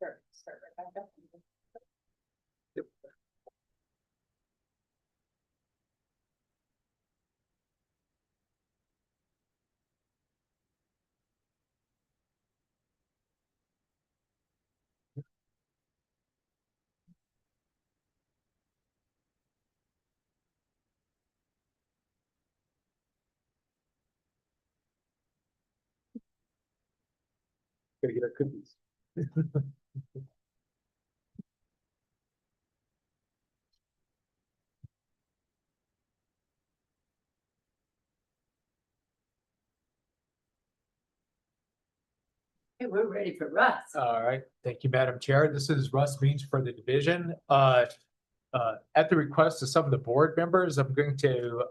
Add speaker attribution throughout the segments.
Speaker 1: Sure. Start right back up.
Speaker 2: Yep. Gotta get our cookies.
Speaker 1: Okay, we're ready for Russ.
Speaker 2: All right, thank you, Madam Chair. This is Russ Means for the division. At the request of some of the board members, I'm going to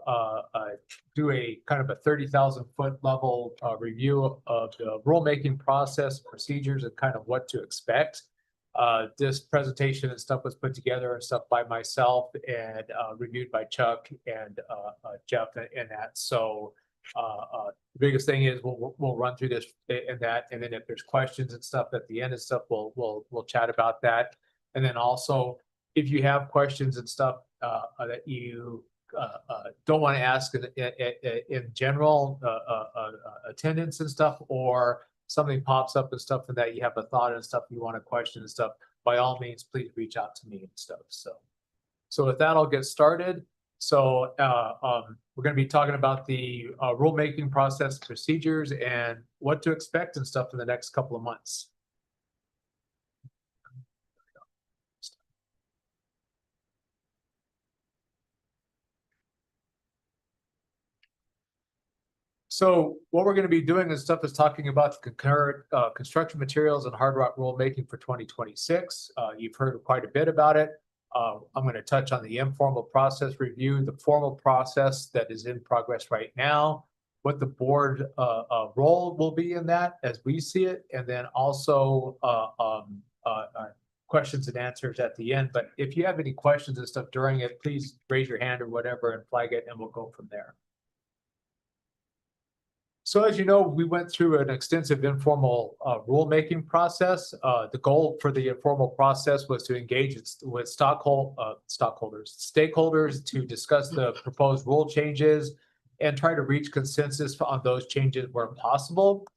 Speaker 2: do a kind of a 30,000-foot level review of the rulemaking process, procedures, and kind of what to expect. This presentation and stuff was put together and stuff by myself and reviewed by Chuck and Jeff in that. So the biggest thing is we'll run through this and that, and then if there's questions and stuff at the end and stuff, we'll chat about that. And then also, if you have questions and stuff that you don't want to ask in general attendance and stuff, or something pops up and stuff and that you have a thought and stuff you want to question and stuff, by all means, please reach out to me and stuff. So with that, I'll get started. So we're going to be talking about the rulemaking process, procedures, and what to expect and stuff in the next couple of months. So what we're going to be doing and stuff is talking about the concurrent construction materials and hard rock rulemaking for 2026. You've heard quite a bit about it. I'm going to touch on the informal process review, the formal process that is in progress right now, what the board role will be in that as we see it, and then also questions and answers at the end. But if you have any questions and stuff during it, please raise your hand or whatever and flag it, and we'll go from there. So as you know, we went through an extensive informal rulemaking process. The goal for the informal process was to engage with stakeholders to discuss the proposed rule changes and try to reach consensus on those changes where possible.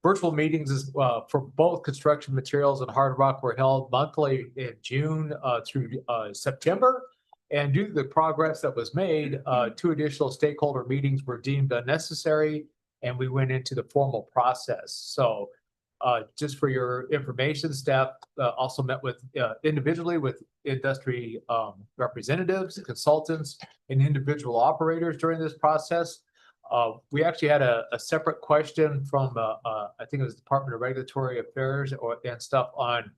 Speaker 2: Virtual meetings for both construction materials and hard rock were held monthly in June through September. And due to the progress that was made, 2 additional stakeholder meetings were deemed unnecessary, and we went into the formal process. So just for your information, staff also met with individually with industry representatives, consultants, and individual operators during this process. We actually had a separate question from, I think it was the Department of Regulatory Affairs and stuff on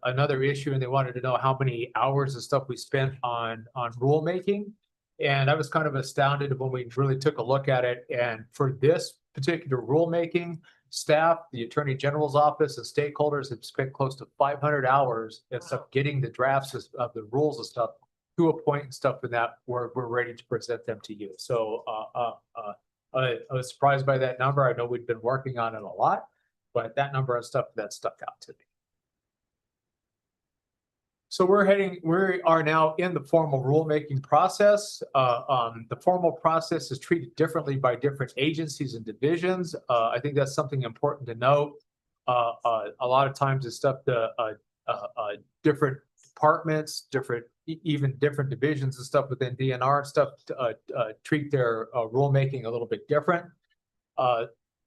Speaker 2: another issue, and they wanted to know how many hours of stuff we spent on rulemaking. And I was kind of astounded when we really took a look at it. And for this particular rulemaking, staff, the Attorney General's office, and stakeholders have spent close to 500 hours and stuff getting the drafts of the rules and stuff to a point and stuff in that we're ready to present them to you. So I was surprised by that number. I know we've been working on it a lot, but that number of stuff that stuck out to me. So we are now in the formal rulemaking process. The formal process is treated differently by different agencies and divisions. I think that's something important to note. A lot of times it's stuff different departments, even different divisions and stuff within DNR and stuff treat their rulemaking a little bit different.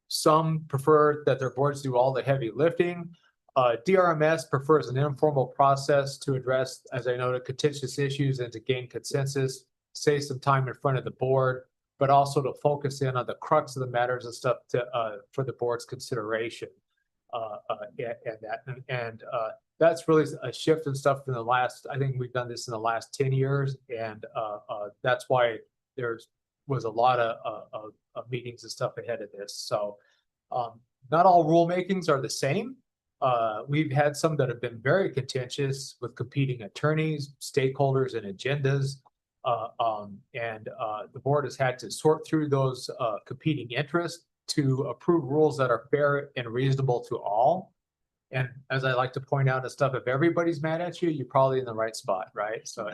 Speaker 2: Some prefer that their boards do all the heavy lifting. DRMS prefers an informal process to address, as I noted, contentious issues and to gain consensus, save some time in front of the board, but also to focus in on the crux of the matters and stuff for the board's consideration. That's really a shift in stuff in the last, I think we've done this in the last 10 years. And that's why there was a lot of meetings and stuff ahead of this. So not all rulemakings are the same. We've had some that have been very contentious with competing attorneys, stakeholders, and agendas. The board has had to sort through those competing interests to approve rules that are fair and reasonable to all. And as I like to point out and stuff, if everybody's mad at you, you're probably in the right spot, right? So,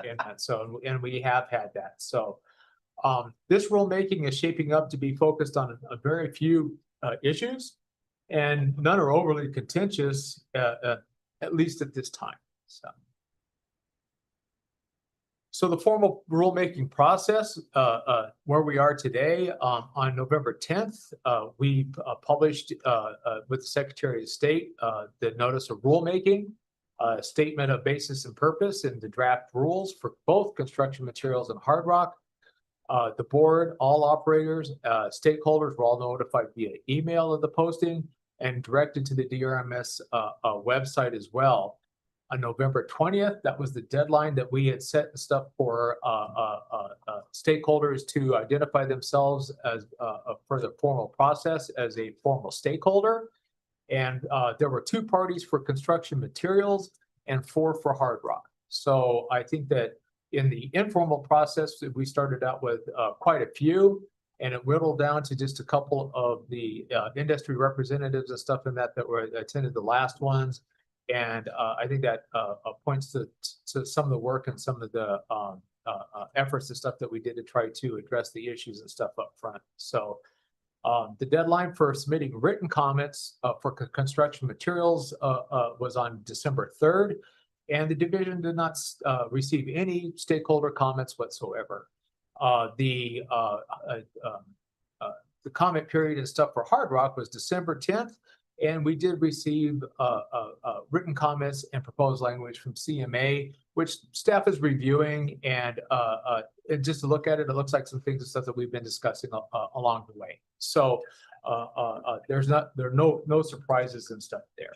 Speaker 2: and we have had that. So, this rulemaking is shaping up to be focused on a very few issues, and none are overly contentious, at least at this time. So the formal rulemaking process, where we are today, on November 10th, we published with the Secretary of State the notice of rulemaking, statement of basis and purpose, and the draft rules for both construction materials and hard rock. The board, all operators, stakeholders were all notified via email of the posting and directed to the DRMS website as well. On November 20th, that was the deadline that we had set and stuff for stakeholders to identify themselves as a further formal process as a formal stakeholder. And there were 2 parties for construction materials and 4 for hard rock. So I think that in the informal process, we started out with quite a few, and it whittled down to just a couple of the industry representatives and stuff in that were attended the last ones. And I think that points to some of the work and some of the efforts and stuff that we did to try to address the issues and stuff up front. So the deadline for submitting written comments for construction materials was on December 3rd, and the division did not receive any stakeholder comments whatsoever. The comment period and stuff for hard rock was December 10th. And we did receive written comments and proposed language from CMA, which staff is reviewing. And just to look at it, it looks like some things and stuff that we've been discussing along the way. So there are no surprises and stuff there.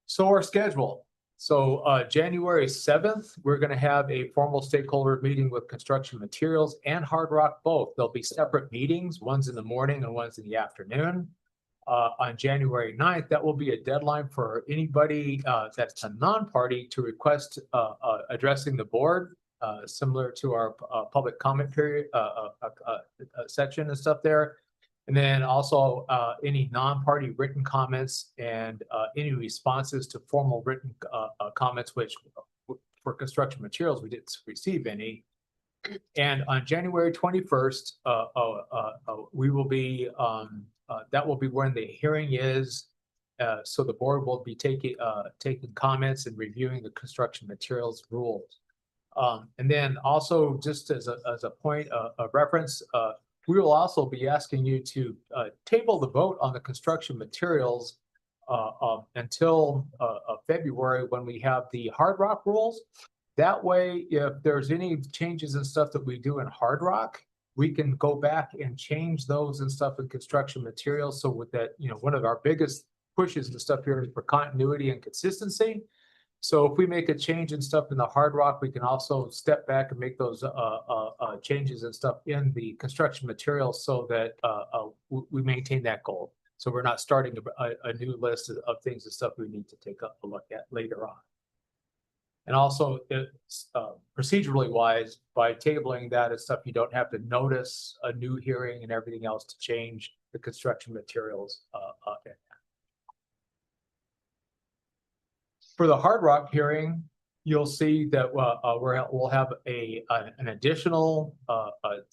Speaker 2: So our schedule. So January 7th, we're going to have a formal stakeholder meeting with construction materials and hard rock both. There'll be separate meetings, one's in the morning and one's in the afternoon. On January 9th, that will be a deadline for anybody that's a non-party to request addressing the board, similar to our public comment period section and stuff there. And then also any non-party written comments and any responses to formal written comments, which for construction materials, we didn't receive any. And on January 21st, we will be, that will be when the hearing is. So the board will be taking comments and reviewing the construction materials rules. And then also just as a point of reference, we will also be asking you to table the vote on the construction materials until February when we have the hard rock rules. That way, if there's any changes and stuff that we do in hard rock, we can go back and change those and stuff in construction materials. So with that, one of our biggest pushes and stuff here is for continuity and consistency. So if we make a change and stuff in the hard rock, we can also step back and make those changes and stuff in the construction materials so that we maintain that goal. So we're not starting a new list of things and stuff we need to take a look at later on. And also, procedurally wise, by tabling that and stuff, you don't have to notice a new hearing and everything else to change the construction materials. For the hard rock hearing, you'll see that we'll have an additional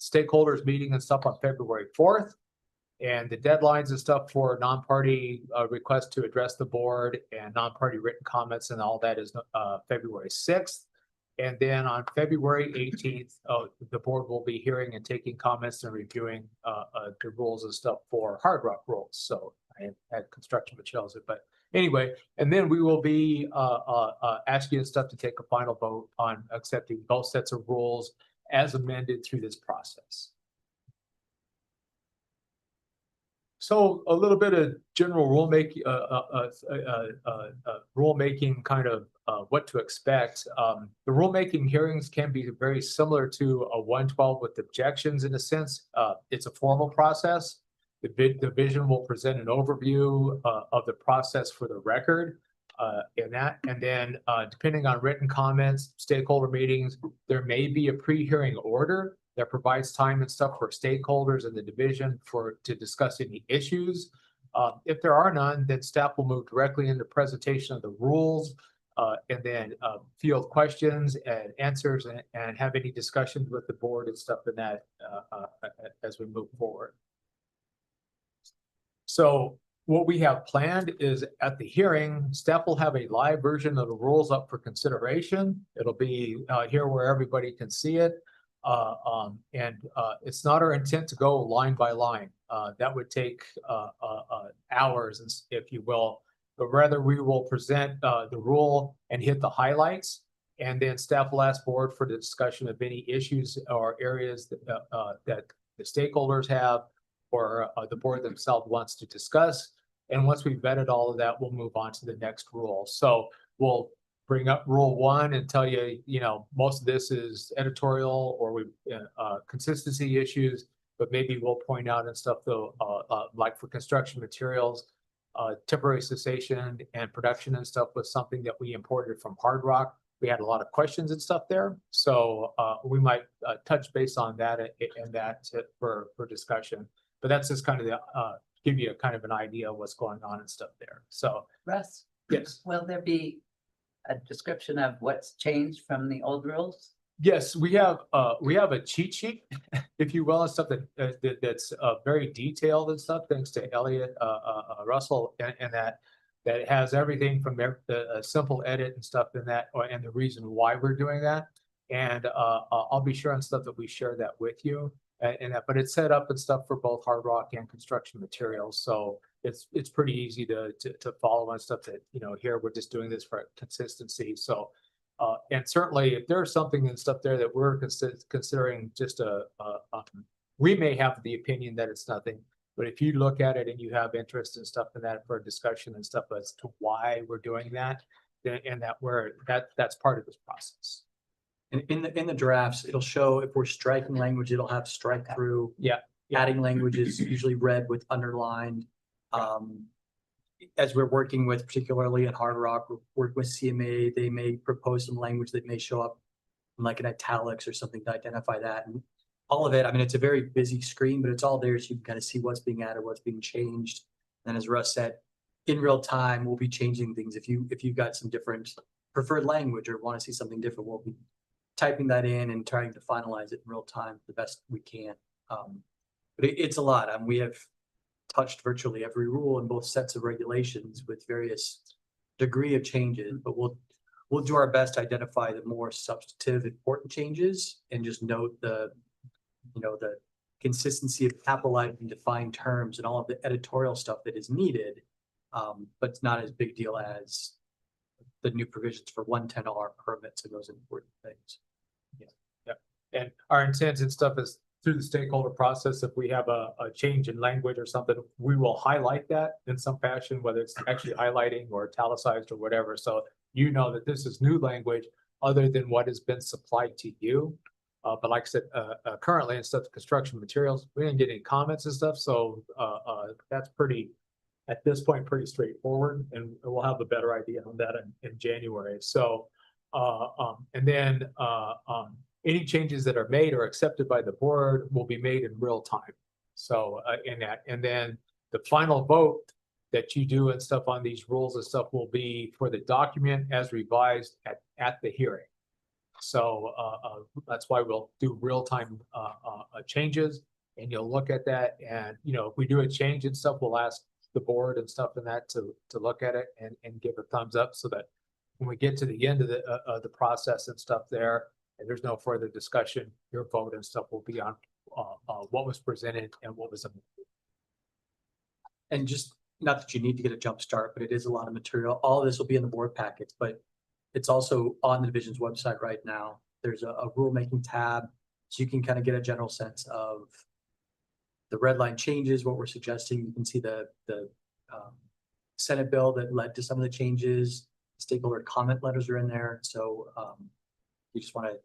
Speaker 2: stakeholders meeting and stuff on February 4th. And the deadlines and stuff for non-party requests to address the board and non-party written comments and all that is February 6th. And then on February 18th, the board will be hearing and taking comments and reviewing the rules and stuff for hard rock rules. So I had construction materials, but anyway, and then we will be asking you stuff to take a final vote on accepting both sets of rules as amended through this process. So a little bit of general rulemaking, rulemaking kind of what to expect. The rulemaking hearings can be very similar to a 112 with objections in a sense. It's a formal process. The division will present an overview of the process for the record and then depending on written comments, stakeholder meetings, there may be a pre-hearing order that provides time and stuff for stakeholders in the division to discuss any issues. If there are none, then staff will move directly into presentation of the rules, and then field questions and answers and have any discussions with the board and stuff in that as we move forward. So what we have planned is at the hearing, staff will have a live version of the rules up for consideration. It'll be here where everybody can see it. It's not our intent to go line by line. That would take hours, if you will, but rather we will present the rule and hit the highlights. And then staff will ask board for the discussion of any issues or areas that the stakeholders have or the board themselves wants to discuss. And once we've vetted all of that, we'll move on to the next rule. So we'll bring up rule 1 and tell you, most of this is editorial or consistency issues, but maybe we'll point out and stuff though, like for construction materials, temporary cessation and production and stuff was something that we imported from Hard Rock. We had a lot of questions and stuff there. So we might touch base on that and that for discussion. But that's just kind of the, give you a kind of an idea of what's going on and stuff there. So
Speaker 1: Russ,
Speaker 2: yes.
Speaker 1: will there be a description of what's changed from the old rules?
Speaker 2: Yes, we have a cheat sheet, if you will, and stuff that's very detailed and stuff, thanks to Elliot Russell, and that has everything from a simple edit and stuff in that, and the reason why we're doing that. And I'll be sure on stuff that we share that with you. But it's set up and stuff for both Hard Rock and construction materials, so it's pretty easy to follow on stuff that here we're just doing this for consistency. So and certainly if there's something and stuff there that we're considering just we may have the opinion that it's nothing, but if you look at it and you have interest and stuff in that for a discussion and stuff as to why we're doing that, then and that's part of this process.
Speaker 3: And in the drafts, it'll show if we're striking language, it'll have strike through.
Speaker 2: Yeah.
Speaker 3: Adding language is usually red with underlined. As we're working with, particularly at Hard Rock, we're working with CMA, they may propose some language that may show up in like an italics or something to identify that. And all of it, I mean, it's a very busy screen, but it's all there so you can kind of see what's being added, what's being changed. And as Russ said, in real time, we'll be changing things. If you've got some different preferred language or want to see something different, we'll be typing that in and trying to finalize it in real time the best we can. But it's a lot. We have touched virtually every rule in both sets of regulations with various degree of changes, but we'll do our best to identify the more substantive important changes and just note the consistency of capitalizing defined terms and all of the editorial stuff that is needed, but it's not as big a deal as the new provisions for 110R permits and those important things.
Speaker 2: Yeah. And our intent and stuff is through the stakeholder process. If we have a change in language or something, we will highlight that in some fashion, whether it's actually highlighting or italicized or whatever. So that this is new language other than what has been supplied to you. But like I said, currently in stuff, construction materials, we didn't get any comments and stuff. So that's at this point, pretty straightforward, and we'll have a better idea on that in January. So, and then any changes that are made or accepted by the board will be made in real time. So and then the final vote that you do and stuff on these rules and stuff will be for the document as revised at the hearing. So that's why we'll do real time changes, and you'll look at that, and if we do a change and stuff, we'll ask the board and stuff in that to look at it and give a thumbs up, so that when we get to the end of the process and stuff there, and there's no further discussion, your vote and stuff will be on what was presented and what was amended.
Speaker 3: And just not that you need to get a jump start, but it is a lot of material. All of this will be in the board packets, but it's also on the division's website right now. There's a rulemaking tab, so you can kind of get a general sense of the red line changes, what we're suggesting. You can see the Senate bill that led to some of the changes. Stakeholder comment letters are in there. So you just want to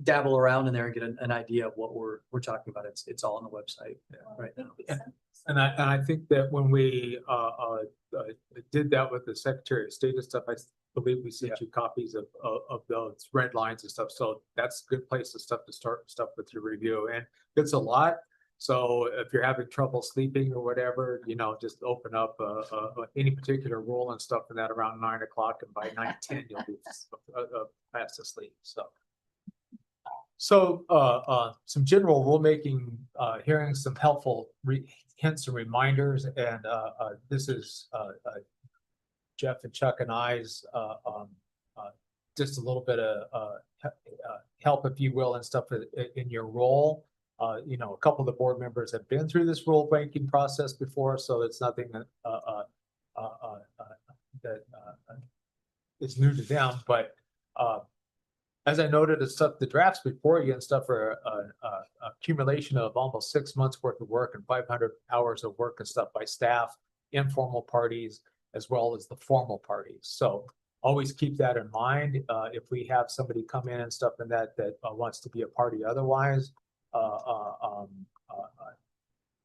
Speaker 3: dabble around in there and get an idea of what we're talking about. It's all on the website right now.
Speaker 2: And I think that when we did that with the Secretary of State and stuff, I believe we sent you copies of those red lines and stuff. So that's a good place to start stuff with your review. And it's a lot. So if you're having trouble sleeping or whatever, just open up any particular rule and stuff and that around 9 o'clock, and by 9:10 you'll be fast asleep. So some general rulemaking hearings, some helpful hints and reminders, and this is Jeff and Chuck and I's just a little bit of help, if you will, and stuff in your role. A couple of the board members have been through this rule banking process before, so it's nothing that is new to them. But as I noted, the drafts before you and stuff are accumulation of almost 6 months worth of work and 500 hours of work and stuff by staff, informal parties, as well as the formal parties. So always keep that in mind. If we have somebody come in and stuff and that wants to be a party otherwise,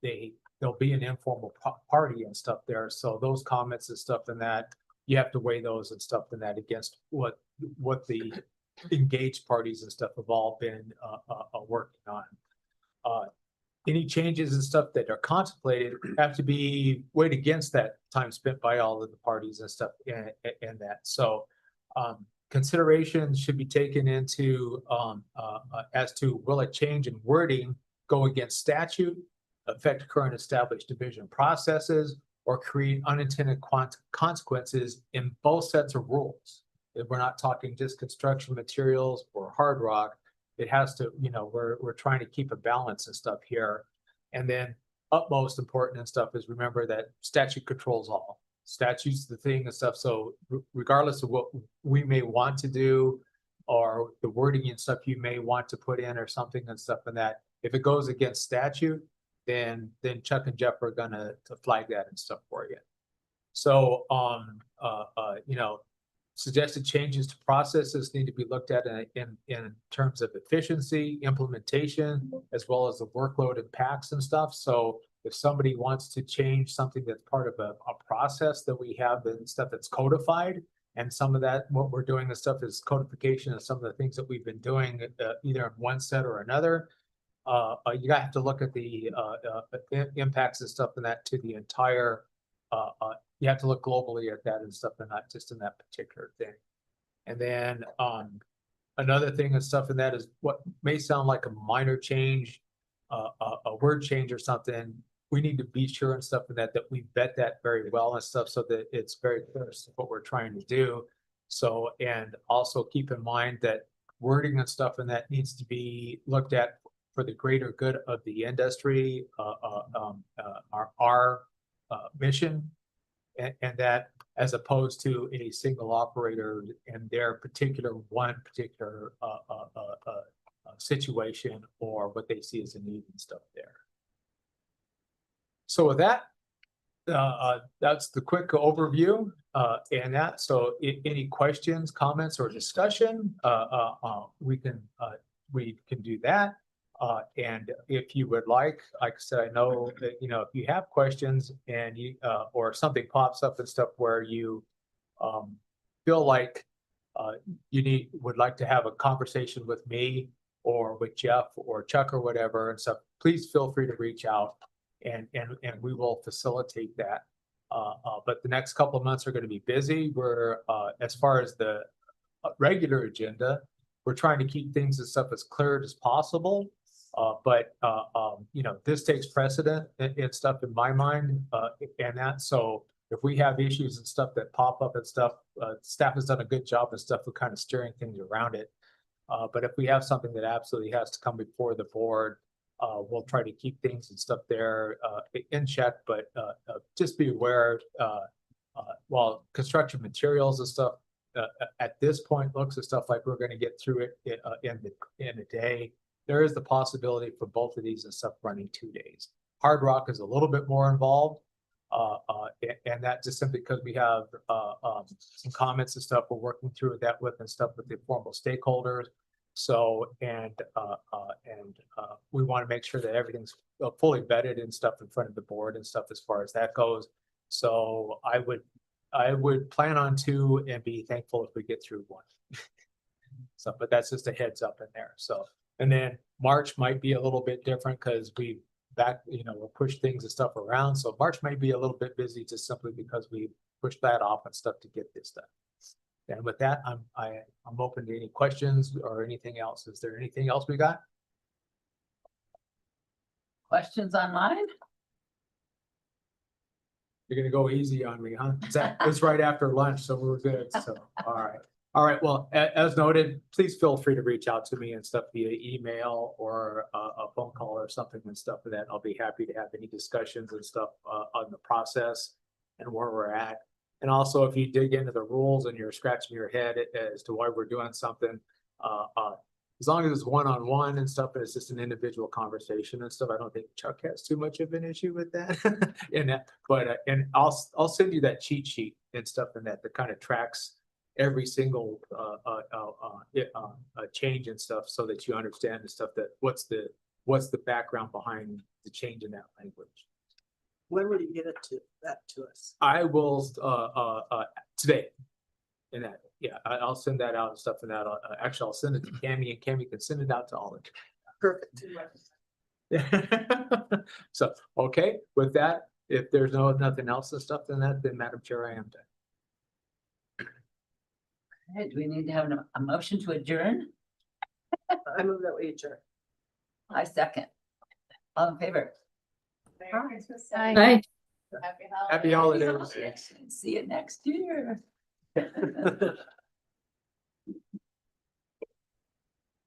Speaker 2: there'll be an informal party and stuff there. So those comments and stuff and that, you have to weigh those and stuff and that against what the engaged parties and stuff have all been working on. Any changes and stuff that are contemplated have to be weighed against that time spent by all of the parties and stuff and that. So considerations should be taken into as to will a change in wording go against statute, affect current established division processes, or create unintended consequences in both sets of rules. If we're not talking just construction materials or hard rock, it has to, we're trying to keep a balance and stuff here. And then utmost important and stuff is remember that statute controls all. Statute's the thing and stuff. So regardless of what we may want to do or the wording and stuff you may want to put in or something and stuff and that, if it goes against statute, then Chuck and Jeff are gonna flag that and stuff for you. So suggested changes to processes need to be looked at in terms of efficiency, implementation, as well as the workload impacts and stuff. So if somebody wants to change something that's part of a process that we have and stuff that's codified, and some of that, what we're doing and stuff is codification of some of the things that we've been doing either in one set or another, you have to look at the impacts and stuff and that to the entire you have to look globally at that and stuff and not just in that particular thing. And then another thing and stuff in that is what may sound like a minor change, a word change or something. We need to be sure and stuff in that we vet that very well and stuff so that it's very clear what we're trying to do. So, and also keep in mind that wording and stuff in that needs to be looked at for the greater good of the industry, our mission. And that as opposed to a single operator and their one particular situation or what they see as a need and stuff there. So with that, that's the quick overview and that. So any questions, comments, or discussion, we can do that. And if you would like I said, I know that, if you have questions and you, or something pops up and stuff where you feel like you would like to have a conversation with me or with Jeff or Chuck or whatever and stuff, please feel free to reach out and we will facilitate that. But the next couple of months are going to be busy. We're as far as the regular agenda, we're trying to keep things and stuff as clear as possible. But this takes precedent and stuff in my mind, and that. So if we have issues and stuff that pop up and stuff, staff has done a good job and stuff of kind of steering things around it. But if we have something that absolutely has to come before the board, we'll try to keep things and stuff there in check. But just be aware, while construction materials and stuff at this point looks and stuff like we're going to get through it in a day. There is the possibility for both of these and stuff running 2 days. Hard rock is a little bit more involved. And that just simply because we have some comments and stuff we're working through that with and stuff with the formal stakeholders. So, and we want to make sure that everything's fully vetted and stuff in front of the board and stuff as far as that goes. So I would plan on 2 and be thankful if we get through 1. So, but that's just a heads up in there. So, and then March might be a little bit different because back, we'll push things and stuff around. So March may be a little bit busy just simply because we pushed that off and stuff to get this done. And with that, I'm open to any questions or anything else. Is there anything else we got?
Speaker 1: Questions online?
Speaker 2: You're gonna go easy on me, huh? It's right after lunch, so we're good. So, all right. All right, well, as noted, please feel free to reach out to me and stuff via email or a phone call or something and stuff like that. I'll be happy to have any discussions and stuff on the process and where we're at. And also, if you dig into the rules and you're scratching your head as to why we're doing something, as long as it's one-on-one and stuff, and it's just an individual conversation and stuff, I don't think Chuck has too much of an issue with that. And I'll send you that cheat sheet and stuff and that kind of tracks every single change and stuff so that you understand the stuff that what's the background behind the change in that language.
Speaker 4: When will you get that to us?
Speaker 2: I will today. And that, yeah, I'll send that out and stuff and that. Actually, I'll send it to Cammie and Cammie can send it out to all of
Speaker 4: Perfect.
Speaker 2: you. So, okay, with that, if there's nothing else and stuff then Madam Chair, I am done.
Speaker 1: Okay, do we need to have a motion to adjourn?
Speaker 4: I move that we adjourn.
Speaker 1: I second. All in favor?
Speaker 5: Merry Christmas.
Speaker 6: Bye.
Speaker 5: Happy
Speaker 2: Happy holidays.
Speaker 1: See you next year.